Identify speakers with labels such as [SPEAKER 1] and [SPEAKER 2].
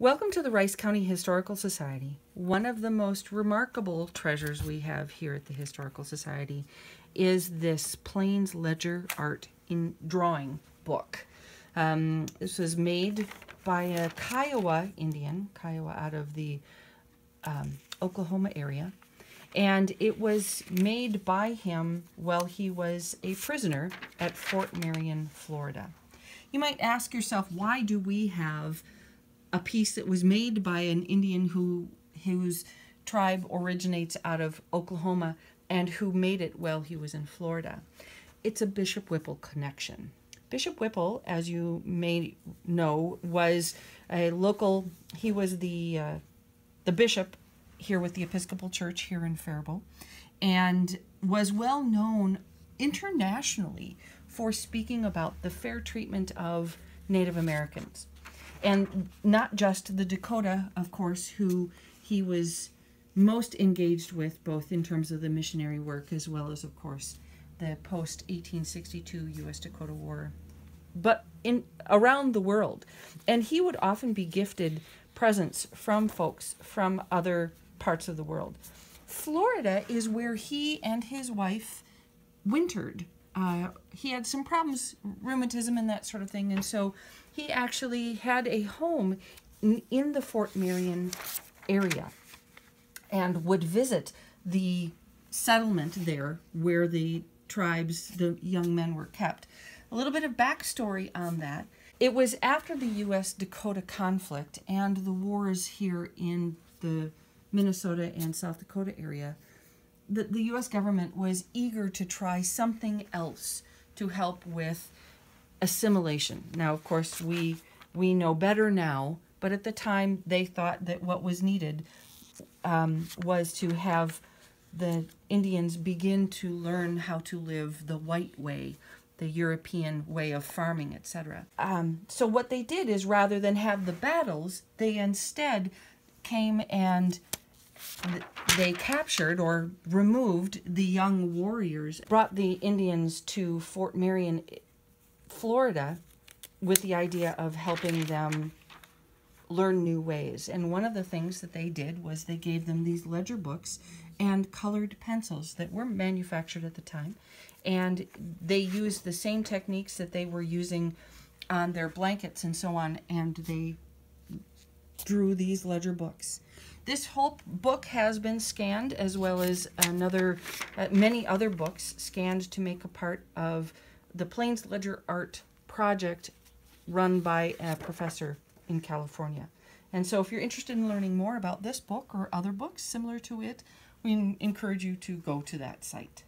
[SPEAKER 1] Welcome to the Rice County Historical Society. One of the most remarkable treasures we have here at the Historical Society is this Plains Ledger Art in Drawing book. This was made by a Kiowa Indian, Kiowa out of the Oklahoma area, and it was made by him while he was a prisoner at Fort Marion, Florida. You might ask yourself, why do we have a piece that was made by an Indian whose tribe originates out of Oklahoma and who made it while he was in Florida? It's a Bishop Whipple connection. Bishop Whipple, as you may know, was a local, he was the bishop here with the Episcopal Church here in Faribault, and was well known internationally for speaking about the fair treatment of Native Americans. And not just the Dakota, of course, who he was most engaged with, both in terms of the missionary work as well as, of course, the post-1862 U.S.-Dakota War, but around the world. And he would often be gifted presents from folks from other parts of the world. Florida is where he and his wife wintered. He had some problems, rheumatism and that sort of thing, and so he actually had a home in the Fort Marion area and would visit the settlement there where the tribes, the young men, were kept. A little bit of backstory on that. It was after the U.S.-Dakota conflict and the wars here in the Minnesota and South Dakota area, the U.S. government was eager to try something else to help with assimilation. Now, of course, we know better now, but at the time they thought that what was needed was to have the Indians begin to learn how to live the white way, the European way of farming, etc. So what they did is, rather than have the battles, they instead came and they captured or removed the young warriors, brought the Indians to Fort Marion, Florida, with the idea of helping them learn new ways. And one of the things that they did was they gave them these ledger books and colored pencils that were manufactured at the time. And they used the same techniques that they were using on their blankets and so on, and they drew these ledger books. This whole book has been scanned, as well as many other books scanned to make a part of the Plains Ledger Art project run by a professor in California. And so if you're interested in learning more about this book or other books similar to it, we encourage you to go to that site.